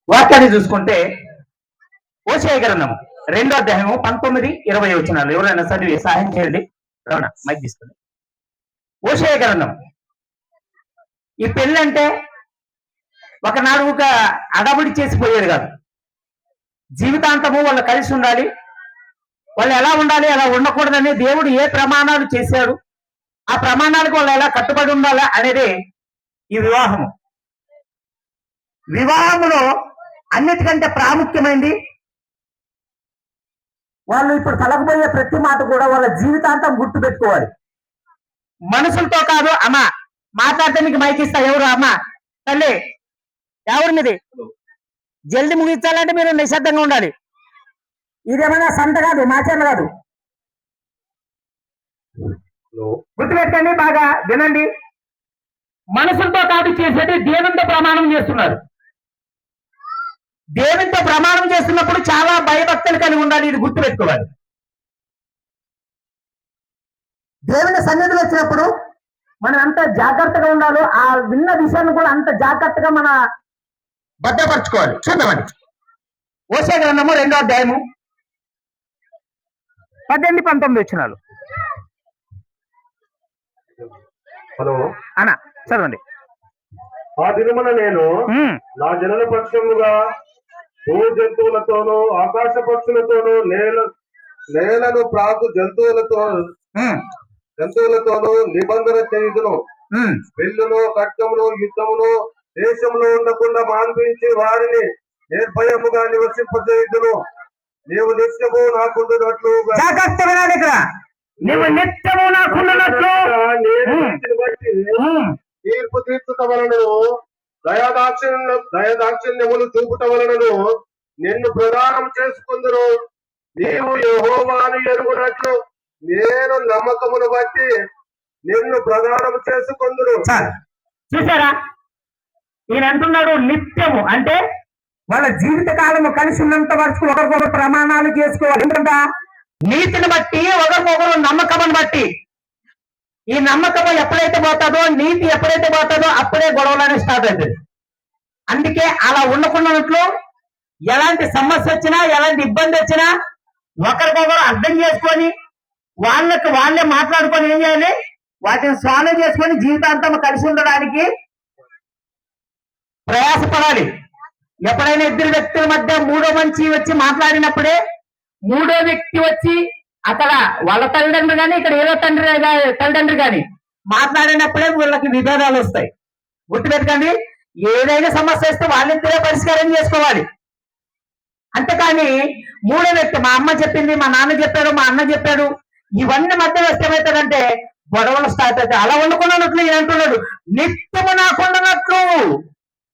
వాక్యాన్ని చూసుకుంటే హోషేయ గ్రంథం 2వ అధ్యాయము 19-20 వచనాలు ఎవరైనా చదివి సహాయం చేయండి. రమణ మైక్ తీసుకుని. హోషేయ గ్రంథం. ఈ పెళ్ళి అంటే ఒకనాడు ఒక అడబుడి చేసిపోయేది కాదు. జీవితాంతము వాళ్ళు కలిసి ఉండాలి, వాళ్ళు ఎలా ఉండాలి ఎలా ఉండకూడదని దేవుడు ఏ ప్రమాణాలు చేశాడు, ఆ ప్రమాణాలకు వాళ్ళు ఎలా కట్టుబడి ఉండాలి అనేది ఈ వివాహము. వివాహంలో అన్నిటికంటే ప్రాముఖ్యమైనది వాళ్ళు ఇప్పుడు పలకబోయే ప్రతి మాట కూడా వాళ్ళ జీవితాంతం గుర్తు పెట్టుకోవాలి. మనుషులతో కాదు. అమ్మ మాట్లాడటానికి మైక్ ఇస్తా. ఎవరు అమ్మ తల్లి ఎవరు మీది? జల్దీ ముగించాలంటే మీరు నిశ్శబ్దంగా ఉండాలి. ఇదేమైనా సంత కాదు, మాచర్ల కాదు. గుర్తుపెట్టండి, బాగా వినండి. మనుషులతో కాదు చేసేది, దేవునితో ప్రమాణం చేస్తున్నారు. దేవునితో ప్రమాణం చేస్తున్నప్పుడు చాలా భయభక్తులు కలిగి ఉండాలి. ఇది గుర్తుపెట్టుకోవాలి. దేవుని సన్నిధిలో వచ్చినప్పుడు మనం ఎంత జాగ్రత్తగా ఉండాలో ఆ విన్న విషయాన్ని కూడా అంత జాగ్రత్తగా మన భద్రపరచుకోవాలి. చూద్దామండి. హోషేయ గ్రంథము 2వ అధ్యాయము 18-19 వచనాలు. హలో అన్న చదవండి. ఆ దినమున నేను నా జనుల పక్షముగా భూ జంతువులతోనూ ఆకాశ పక్షులతోనూ నేలను ప్రాకు జంతువులతోనూ నిబంధన చేయుదును. పెళ్ళును ఖడ్గమును యుద్ధమును దేశంలో ఉండకుండా మాన్పించి వారిని నిర్భయముగా నివసింపజేయుదును. నీవు నిత్యము నాకుండునట్లు తీర్పు తీర్చుట వలనను దయాదాక్షిణ్యములు చూపుట వలనను నిన్ను ప్రదానం చేసుకుందును. నీవు యెహోవాను ఎరుగునట్లు నేను నమ్మకమును బట్టి నిన్ను ప్రదానం చేసుకుందును. చూసారా, ఈయన అంటున్నాడు నిత్యము అంటే వాళ్ళ జీవిత కాలము కలిసి ఉన్నంత వరకు ఒకరికొకరు ప్రమాణాలు చేసుకోవాలి. ఎందుకంటే నీతిని బట్టి ఒకరికొకరు నమ్మకమును బట్టి. ఈ నమ్మకము ఎప్పుడైతే పోతుందో, నీతి ఎప్పుడైతే పోతుందో అప్పుడే గొడవలనే స్టార్ట్ అవుతుంది. అందుకే అలా ఉండకున్నట్లు ఎలాంటి సమస్య వచ్చినా ఎలాంటి ఇబ్బంది వచ్చినా ఒకరికొకరు అర్థం చేసుకొని వాళ్ళకి వాళ్ళే మాట్లాడుకొని ఏం చేయాలి, వాటిని సాల్వ్ చేసుకొని జీవితాంతం కలిసి ఉండడానికి ప్రయాసపడాలి. ఎప్పుడైనా ఇద్దరు వ్యక్తుల మధ్య మూడో మనిషి వచ్చి మాట్లాడినప్పుడే మూడో వ్యక్తి వచ్చి అక్కడ వాళ్ళ తల్లిదండ్రులు కానీ ఇక్కడ ఏదో తల్లిదండ్రులు కానీ మాట్లాడినప్పుడే వీళ్ళకి విభేదాలు వస్తాయి. గుర్తుపెట్టుకోండి, ఏదైనా సమస్య వస్తే వాళ్ళిద్దరే పరిష్కారం చేసుకోవాలి. అంతేకాని మూడో వ్యక్తి మా అమ్మ చెప్పింది, మా నాన్న చెప్పాడు, మా అన్న చెప్పాడు, ఇవన్నీ మధ్య వస్తే ఏమవుతాడంటే గొడవలు స్టార్ట్ అవుతాయి. అలా వండుకున్నట్లు అంటున్నాడు నిత్యము నాకుండానట్లు.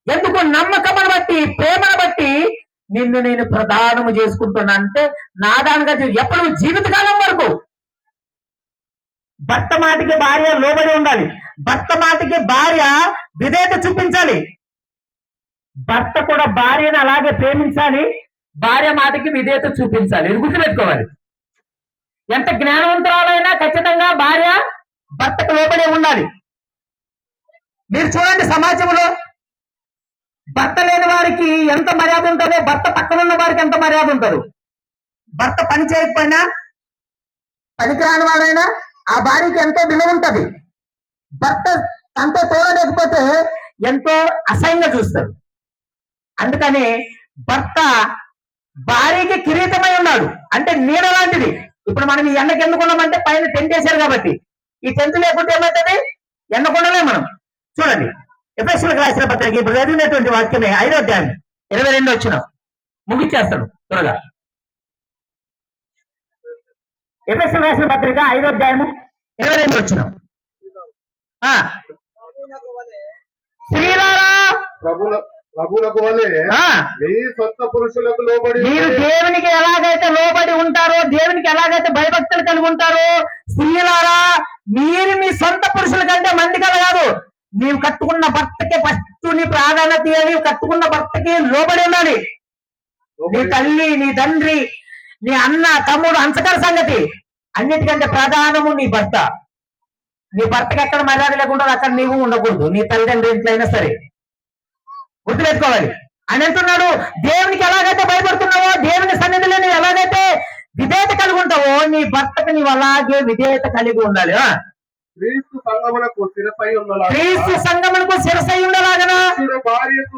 ఎందుకు? నమ్మకమును బట్టి, ప్రేమను బట్టి నిన్ను నేను ప్రదానము చేసుకుంటున్నా. అంటే నా దానిగా ఎప్పుడు జీవితకాలం వరకు భర్త మాటికి భార్య లోబడి ఉండాలి. భర్త మాటికి భార్య విధేయత చూపించాలి. భర్త కూడా భార్యను అలాగే ప్రేమించాలి, భార్య మాటికి విధేయత చూపించాలి. ఇది గుర్తుపెట్టుకోవాలి. ఎంత జ్ఞానవంతురాలైనా ఖచ్చితంగా భార్య భర్తకు లోబడి ఉండాలి. మీరు చూడండి, సమాజంలో భర్త లేని వారికి ఎంత మర్యాద ఉంటుందో భర్త పక్కన ఉన్న వారికి ఎంత మర్యాద ఉంటుందో. భర్త పని చేయకపోయినా, పనికిరాని వాడైనా ఆ భార్యకి ఎంతో విలువ ఉంటది. భర్త తనతో తోడలేకపోతే ఎంతో అసహ్యంగా చూస్తారు. అందుకని భర్త భార్యకి కిరీటమై ఉన్నాడు. అంటే నీడ లాంటిది. ఇప్పుడు మనం ఈ ఎండకు ఎన్నుకున్నామంటే పైన టెంట్ వేశారు కాబట్టి, ఈ టెంట్ లేకుంటే ఏమవుతుంది? ఎన్నుకుండలే మనం. చూడండి, ఎఫెసీయులకు రాసిన పత్రిక ఇప్పుడు చదివినటువంటి వాక్యమే 5వ అధ్యాయం 22 వచనం. ముగిచ్చేస్తాడు త్వరగా. ఎఫెసీయులకు రాసిన పత్రిక 5వ అధ్యాయము 22 వచనం. స్త్రీలారా ప్రభులకు వలె మీ సొంత పురుషులకు లోబడి మీరు దేవునికి ఎలాగైతే లోబడి ఉంటారో, దేవునికి ఎలాగైతే భయభక్తులు కలిగి ఉంటారో, స్త్రీలారా మీరు మీ సొంత పురుషుల కంటే మంది కలగాదు. నీవు కట్టుకున్న భర్తకి ఫస్ట్ నీ ప్రాధాన్యత ఇవ్వాలి. కట్టుకున్న భర్తకి లోబడి ఉండాలి. నీ తల్లి, నీ తండ్రి, నీ అన్న, తమ్ముడు, అంచకర సంగతి. అన్నిటికంటే ప్రధానము నీ భర్త. నీ భర్తకి ఎక్కడ మర్యాద లేకుండా అక్కడ నీవు ఉండకూడదు. నీ తల్లిదండ్రి ఇంట్లో అయినా సరే గుర్తుపెట్టుకోవాలి. అని అంటున్నాడు. దేవునికి ఎలాగైతే భయపడుతున్నావో, దేవుని సన్నిధిలో నువ్వు ఎలాగైతే విధేయత కలిగి ఉంటావో, నీ భర్తకు నీవు అలాగే విధేయత కలిగి ఉండాలి. క్రీస్తు సంగమునకు శిరసై ఉన్నలాగా క్రీస్తు సంగమునకు శిరసై ఉండలాగనా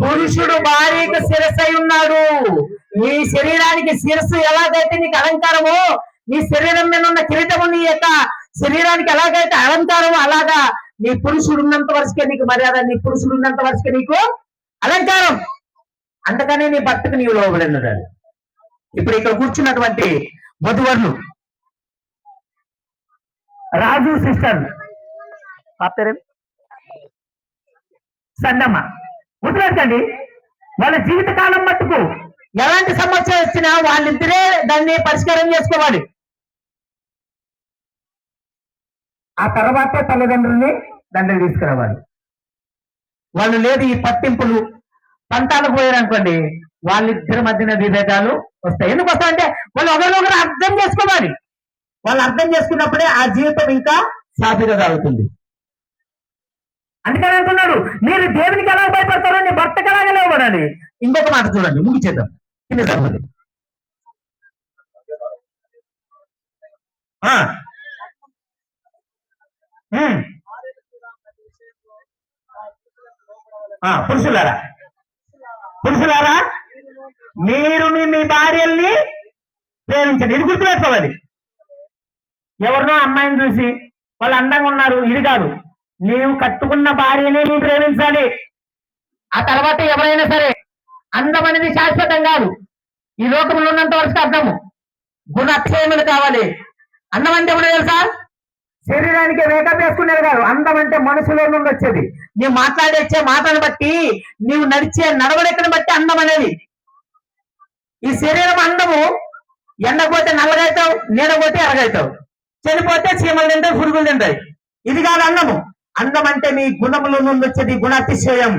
పురుషుడు భార్యకు శిరసై ఉన్నాడు. నీ శరీరానికి శిరస్సు ఎలాగైతే నీకు అలంకారమో, నీ శరీరం మీద ఉన్న కిరీటము నీ యొక్క శరీరానికి ఎలాగైతే అలంకారమో, అలాగా నీ పురుషుడు ఉన్నంత వరకే నీకు మర్యాద, నీ పురుషుడు ఉన్నంత వరకే నీకు అలంకారం. అందుకనే నీ భర్తకు నీవు లోబడి ఉండాలి. ఇప్పుడు ఇక్కడ కూర్చున్నటువంటి వధువరులు, రాజు సిస్టర్ సందమ్మ, గుర్తుపెట్టండి, వాళ్ళ జీవితకాలం మట్టుకు ఎలాంటి సమస్య వచ్చినా వాళ్ళిద్దరే దాన్ని పరిష్కారం చేసుకోవాలి. ఆ తర్వాతే తల్లిదండ్రుల్ని దండలు తీసుకురావాలి. వాళ్ళు లేదు ఈ పట్టింపులు పంతాలకు పోయారనుకోండి, వాళ్ళిద్దరి మధ్యన విభేదాలు వస్తాయి. ఎందుకు వస్తాయంటే వాళ్ళు ఒకరినొకరు అర్థం చేసుకోవాలి. వాళ్ళు అర్థం చేసుకున్నప్పుడే ఆ జీవితం ఇంకా సాఫీగా సాగుతుంది. అందుకని అంటున్నాడు, మీరు దేవునికి ఎలా భయపడతారో నీ భర్తకు ఎలాగే లేవబడాలి. ఇంకొక మాట చూడండి, ముగిచేద్దాం. కింద చదవండి. పురుషులారా, పురుషులారా మీరు మీ భార్యల్ని ప్రేమించండి. ఇది గుర్తుపెట్టుకోవాలి. ఎవరినో అమ్మాయిని చూసి వాళ్ళు అందంగా ఉన్నారు, ఇది కాదు. నీవు కట్టుకున్న భార్యని నువ్వు ప్రేమించాలి. ఆ తర్వాత ఎవరైనా సరే, అందం అనేది శాశ్వతం కాదు. ఈ లోకంలో ఉన్నంత వరకు అర్థము గుణక్షేములు కావాలి. అందం అంటే కూడా తెలుసా, శరీరానికి మేకప్ వేసుకునేది కాదు. అందం అంటే మనసులో నుండి వచ్చేది. నీవు మాట్లాడేచ్చే మాటను బట్టి, నీవు నడిచే నడవడికను బట్టి అందం అనేది. ఈ శరీరం అందము, ఎండపోతే నల్లగైతావు, నీడపోతే ఎరగైతావు, చనిపోతే చీమలు తింటాయి, పురుగులు తింటాయి. ఇది కాదు అందము. అందం అంటే నీ గుణముల నుండి వచ్చేది గుణాతిశయం.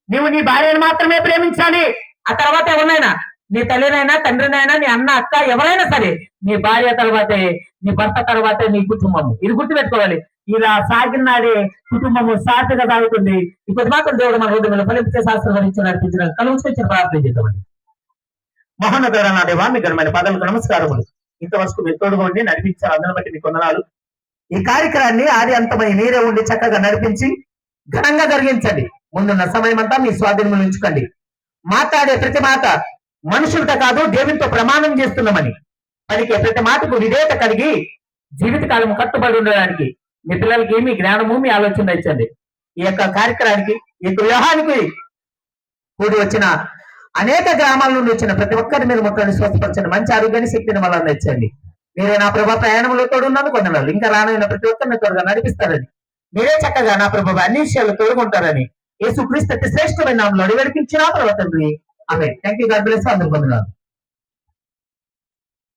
నీవు నీ భార్యను మాత్రమే ప్రేమించాలి. ఆ తర్వాత ఎవరినైనా, నీ తల్లినైనా, తండ్రినైనా, నీ అన్న, అక్క, ఎవరైనా సరే, నీ భార్య తర్వాతే, నీ భర్త తర్వాతే నీ కుటుంబము. ఇది గుర్తుపెట్టుకోవాలి. ఇలా సాగినాడే కుటుంబము సాధ్యత సాగుతుంది. ఇప్పుడు మాత్రం దేవుడు మన హృదయంలో ఫలించే శాస్త్రం గురించి నడిపించిన కలుసుకొచ్చిన ప్రార్థన చేద్దామండి. మహోన్నతుడ నా దేవా, మీ ఘనమైన పాదాలకు నమస్కారములు. ఇంతవరకు మీ తోడుగా ఉండి నడిపించారు. అందరిని బట్టి మీకు వందనాలు. ఈ కార్యక్రమాన్ని ఆది అంతమై మీరే ఉండి చక్కగా నడిపించి ఘనంగా జరిగించండి. ముందున్న సమయం అంతా మీ స్వాధీనంలో ఉంచుకోండి. మాట్లాడే ప్రతి మాట మనుషులతో కాదు, దేవునితో ప్రమాణం చేస్తున్నామని పలికే ప్రతి మాటకు విధేయత కలిగి జీవితకాలం కట్టుబడి ఉండడానికి మీ పిల్లలకి మీ జ్ఞానము, మీ ఆలోచన ఇచ్చండి. ఈ యొక్క కార్యక్రమానికి, ఈ యొక్క వ్యూహానికి కూడి వచ్చిన అనేక గ్రామాల నుండి వచ్చిన ప్రతి ఒక్కరి మీద మొత్తాన్ని స్వస్థపరచండి. మంచి ఆరోగ్యాన్ని, శక్తిని వల్ల ఇచ్చండి. మీరే నా ప్రభా ప్రయాణంలో తోడున్నాను కొందరు ఇంకా రానున్న ప్రతి ఒక్కరిని త్వరగా నడిపిస్తారని, మీరే చక్కగా నా ప్రభు అన్ని విషయాలు తోడుకుంటారని యేసుక్రీస్తు శ్రేష్టమైన నామములో అడిగి వేడుకుంటున్నాను తండ్రి. ఆమేన్. థాంక్యూ. God bless. అందరూ వందనాలు.